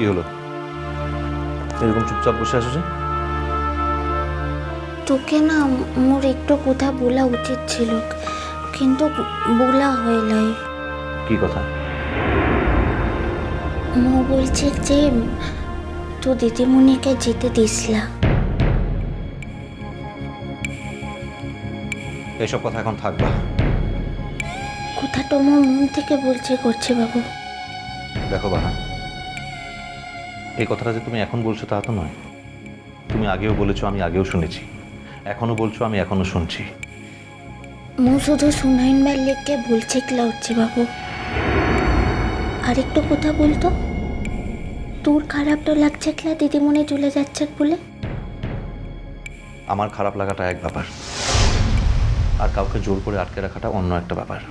কি হলো এরকম চুপচাপ বসে আছো যে? তোকে না মোর একটু কথা বলা উচিত ছিল, কিন্তু বলা হয় নাই। কি কথা? মো বলছে যে তো দিদিমণিকে যেতে দিসলা। এইসব কথা এখন থাকবা। কথাটা মোর মন থেকে বলছে করছে বাবু। দেখো বাহা, এই কথাটা যে তুমি এখন বলছো তা তো নয়। তুমি আগেও বলেছো, আমি আগেও শুনেছি, এখনো বলছো, আমি এখনো শুনছি। মো শুধু শুনাইনবার লেগে বলছে কিলা হচ্ছে বাবু। আরেকটু কথা বলতো, তোর খারাপ তো লাগছে কিলা দিদিমণি চলে যাচ্ছে বলে? আমার খারাপ লাগাটা এক ব্যাপার, আর কাউকে জোর করে আটকে রাখাটা অন্য একটা ব্যাপার।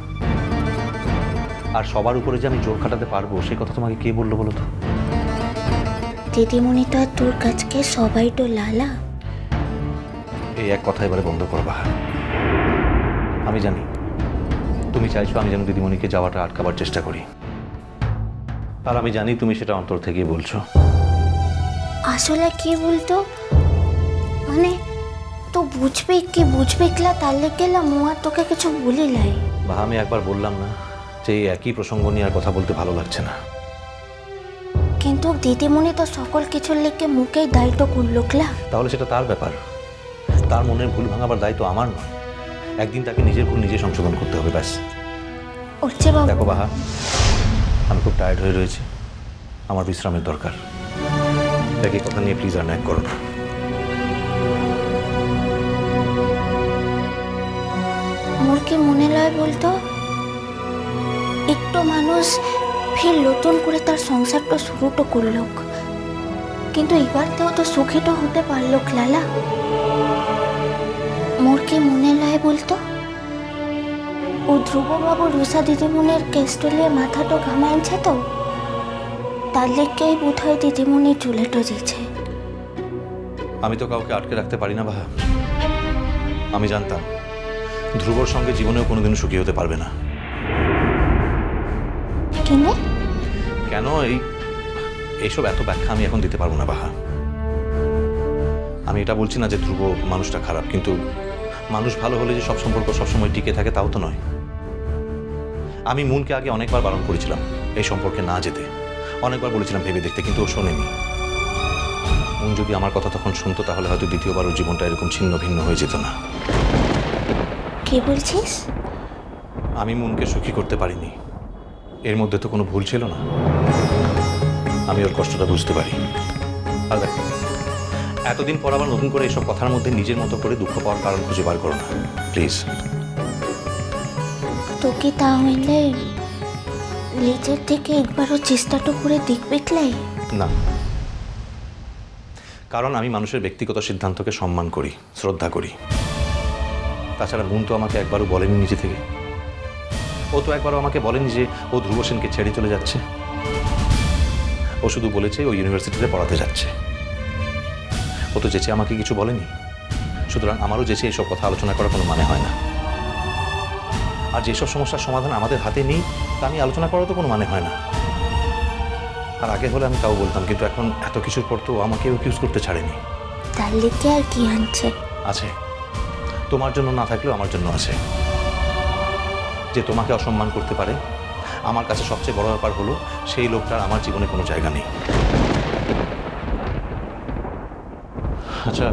আর সবার উপরে যে আমি জোর খাটাতে পারবো সেই কথা তোমাকে কে বললো বলো তো? দিদিমণি তো আর তোর কাছকে সবাই তো লালা। এই এক কথা এবারে বন্ধ করবা। আমি জানি তুমি চাইছো আমি যেন দিদিমণিকে যাওয়াটা আটকাবার চেষ্টা করি, আর আমি জানি তুমি সেটা অন্তর থেকেই বলছো। আসলে কি বলতো, মানে তো বুঝবে কিলা তার লেগেলা মো আর তোকে কিছু বলি লাই। বা আমি একবার বললাম না যে এই একই প্রসঙ্গ নিয়ে আর কথা বলতে ভালো লাগছে না? কিন্তু দিদিমণি তো সকল কিছুর লেগে মুখেই দায়িত্ব করলো ক্লা। তাহলে সেটা তার ব্যাপার, তার মনের ভুল ভাঙাবার দায়িত্ব আমার নয়। একদিন তাকে নিজের ভুল নিজে সংশোধন করতে হবে, ব্যাস। উঠছে বাবু। দেখো বাহা, আমি খুব টায়ার্ড হয়ে রয়েছি, আমার বিশ্রামের দরকার। একই কথা নিয়ে প্লিজ আর ন্যাক করো না। মোর কি মনে লয় বলতো, একটু মানুষ ফের নতুন করে তার সংসারটা শুরুটা করলো, কিন্তু এবারতেও তো সুখীটা হতে পারলো লালা। মোর কি মনে লয় বলতো, ও ধ্রুববাবু রুষা দিদিমণির কেষ্টলিয়ে মাথাটা ঘামাইছে তো, তার লেগেই বোধ হয় দিদিমণি চুলেটো দিয়েছে। আমি তো কাউকে আটকে রাখতে পারি না বাহা। আমি জানতাম ধ্রুবর সঙ্গে জীবনেও কোনোদিনও সুখী হতে পারবে না। কিনে কেন এইসব এত ব্যাখ্যা আমি এখন দিতে পারবো না বাহা। আমি এটা বলছি না যে ধ্রুব মানুষটা খারাপ, কিন্তু মানুষ ভালো হলে যে সব সম্পর্ক সবসময় টিকে থাকে তাও তো নয়। আমি মুনকে আগে অনেকবার বারণ করেছিলাম এই সম্পর্কে না যেতে, অনেকবার বলেছিলাম ভেবে দেখতে, কিন্তু ও শোনেনি। মুন যদি আমার কথা তখন শুনতো তাহলে হয়তো দ্বিতীয়বার ওর জীবনটা এরকম ছিন্ন ভিন্ন হয়ে যেত না। কি বলছিস? আমি মুনকে সুখী করতে পারিনি, এর মধ্যে তো কোনো ভুল ছিল না। আমি ওর কষ্টটা বুঝতে পারি। আর দেখো, এতদিন পর আবার নতুন করে এসব কথার মধ্যে নিজের মতো করে দুঃখ পাওয়ার কারণ খুঁজে বার করো না প্লিজ। তোকে তাহলে নিজের থেকে একবারও চেষ্টাটা করে দেখবে ক্লাই? না, কারণ আমি মানুষের ব্যক্তিগত সিদ্ধান্তকে সম্মান করি, শ্রদ্ধা করি। তাছাড়া মুন তো আমাকে একবারও বলেনি নিজে থেকে, ও তো একবারও আমাকে বলেনি যে ও ধ্রুব সেনকে ছেড়ে চলে যাচ্ছে। ও শুধু বলেছে ও ইউনিভার্সিটিতে পড়াতে যাচ্ছে। ও তো যেচে আমাকে কিছু বলেনি, সুতরাং আমারও যেচে এইসব কথা আলোচনা করার কোনো মানে হয় না। আর যেসব সমস্যার সমাধান আমাদের হাতে নেই তা আমি আলোচনা করার তো কোনো মানে হয় না। আর আগে হলে আমি তাও বলতাম, কিন্তু এখন এত কিছুর পর তো আমাকে ইউজ করতে ছাড়েনি। তার লেগে আর কি আনছে? আছে, তোমার জন্য না থাকলেও আমার জন্য আছে। যে তোমাকে অসম্মান করতে পারে, আমার কাছে সবচেয়ে বড় ব্যাপার হলো সেই লোকটার আমার জীবনে কোনো জায়গা নেই। আচ্ছা,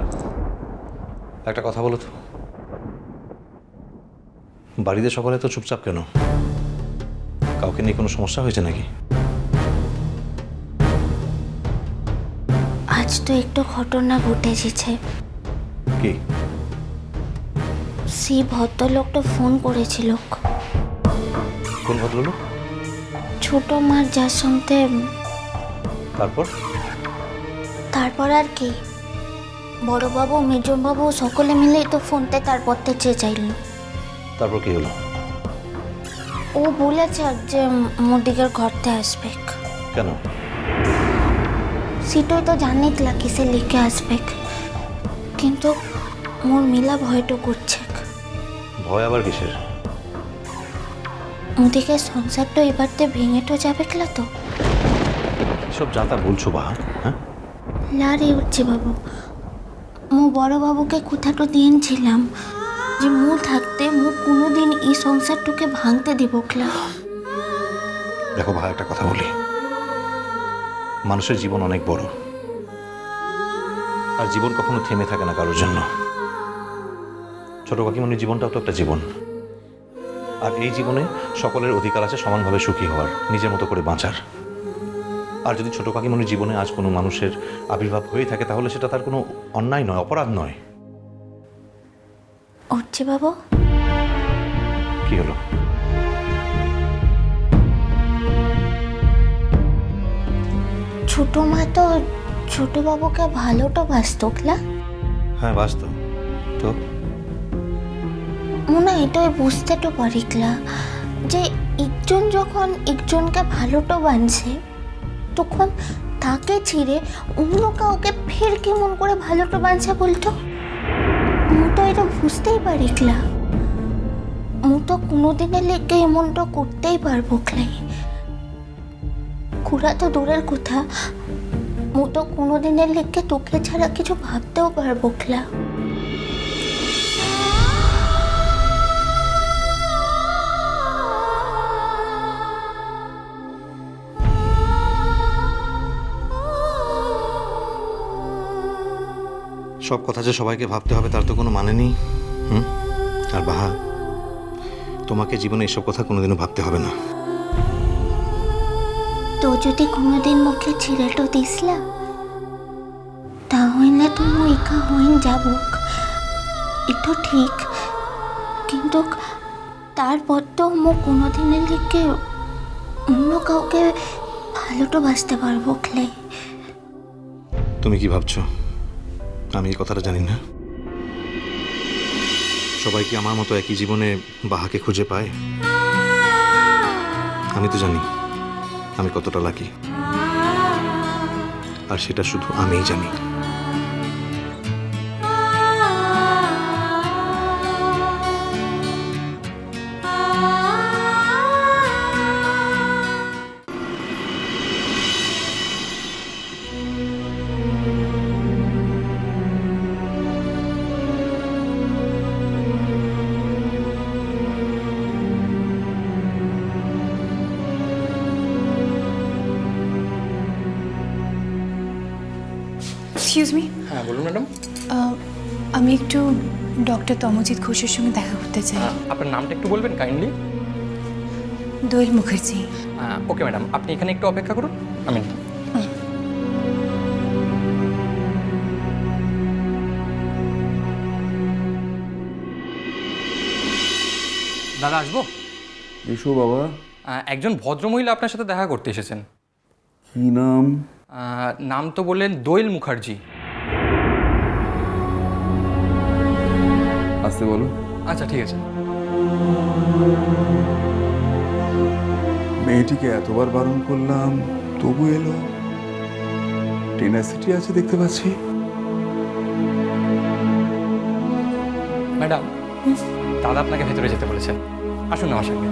একটা কথা বলো তো, বাড়িতে সকলে তো চুপচাপ কেন? কাউকে নিয়ে কোনো সমস্যা হয়েছে নাকি? আজ তো একটু ঘটনা ঘটেছে। কি? সেই ভদ্রলোকটা ফোন করেছিল। কোন ভদ্রলোক? ছোট মার যার সঙ্গে। তারপর আর কি, বড়বাবু মেজবাবু সকলে মিলেই তো ফোনতে তারপর চেয়ে চাইল। তারপর কি হলো? ও বলেছে যে মোদিকের ঘরতে আসবে। কেন? সেটাই তো জানি কিসে লিখে আসবে, কিন্তু মোর মিলা ভয়টা করছে। ভয় আবার কিসের? ওদিকে সংসারটা এবারতে ভেঙে তো যাবে কিলা তো। কিসব যা তা বলছো বা? হ্যাঁ, লারে উঠছে বাবু, মো বড় বাবুকে কথাটা দিয়েছিলাম যে মু থাকতে মু কোনোদিন এই সংসারটুকে ভাঙতে দিব ক্লা। দেখো ভাই, একটা কথা বলি, মানুষের জীবন অনেক বড়, আর জীবন কখনো থেমে থাকে না কারোর জন্য। ছোট কাকিমণির জীবনটাও তো একটা জীবন, আর এই জীবনে সকলের অধিকার আছে সমানভাবে সুখী হওয়ার, নিজের মতো করে বাঁচার। আর যদি ছোট কাকিমণির জীবনে আজ কোনো মানুষের আবির্ভাব হয়ে থাকে, তাহলে সেটা তার কোনো অন্যায় নয়, অপরাধ নয়। উঠছে বাবু, কি হলো? ছোট মা তো ছোট বাবুকে ভালোটা বাসতোকলা। হ্যাঁ, বাস্তব তো। মনে এটাই বুঝতে তো পারিকলা যে একজন যখন একজনকে ভালোটা বানছে, তখন তাকে ছিঁড়ে অন্য কাউকে ফের কেমন করে ভালোটা বানছে বলতো। মু তো এটা বুঝতেই পারিকলা, মু তো কোনোদিনের লেগে এমনটা করতেই পারবো ক্লাই। কুড়া তো দূরের কথা, মু তো কোনোদিনের লেগে তোকে ছাড়া কিছু ভাবতেও পারবো ক্লা। সব কথা যে সবাইকে ভাবতে হবে তার তো কোনো মানে নেই। আর বাহা, তোমাকে জীবনে এসব কথা কোনোদিনও ভাবতে হবে না। তো যদি কোনোদিন মুখে ছিঁড়েটো দিসলা, তাহলে তো মু একা হইন যাবুক, এতো ঠিক। কিন্তু তারপর তো মু কোনোদিনের লিখে অন্য কাউকে ভালোটা বাসতে পারবো ক্লে। তুমি কি ভাবছো আমি এই কথাটা জানি না? সবাই কি আমার মতো একই জীবনে বাহাকে খুঁজে পায়? আমি তো জানি আমি কতটা লাকি, আর সেটা শুধু আমিই জানি। Excuse me. হ্যাঁ বলুন ম্যাডাম। আমি একটু ডক্টর তমজিৎ ঘোষের সঙ্গে দেখা করতে চাই। আপনার নামটা একটু বলবেন কাইন্ডলি? দোয়েল মুখার্জি। ওকে ম্যাডাম, আপনি এখানে একটু অপেক্ষা করুন, আমি দাদা আসবো? এসো বাবা। একজন ভদ্রমহিলা আপনার সাথে দেখা করতে এসেছেন। কি নাম? নাম তো বললেন দোয়েল মুখার্জি। আসতে বলো। আচ্ছা ঠিক আছে। মেয়েটিকে এতবার বারণ করলাম তবু এলো। টেনাসিটি আছে দেখতে পাচ্ছি। ম্যাডাম, দাদা আপনাকে ভেতরে যেতে বলেছেন, আসুন আমার সঙ্গে।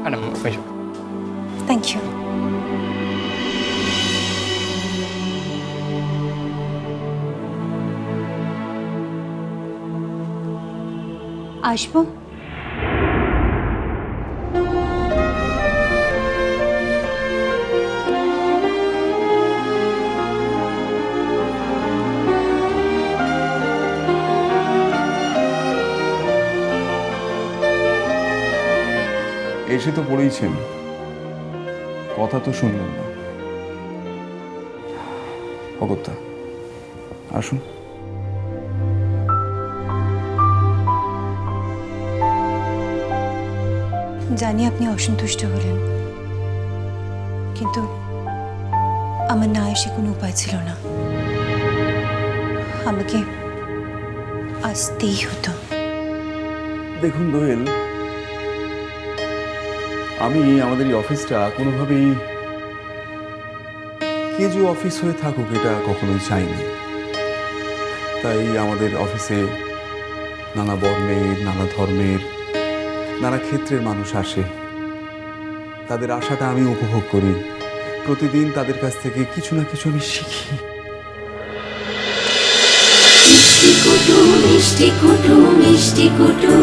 ম্যাডাম এসো। Thank you. আসবো? এসে তো পড়েইছেন, কথা তো শুনলেন না। অগত্যা আসুন। জানি আপনি অসন্তুষ্ট হলেন, কিন্তু আমার না এসে কোনো উপায় ছিল না। আমাকে আসতেই হতো। দেখুন দোয়েল, আমি আমাদের এই অফিসটা কোনোভাবেই কেজু অফিস হয়ে থাকুক এটা কখনোই চাইনি। তাই আমাদের অফিসে নানা বর্ণের, নানা ধর্মের, নানা ক্ষেত্রের মানুষ আসে, তাদের আশাটা আমি উপভোগ করি। প্রতিদিন তাদের কাছ থেকে কিছু না কিছু আমি শিখি। মিষ্টি কুটু মিষ্টি কুটু মিষ্টি কুটু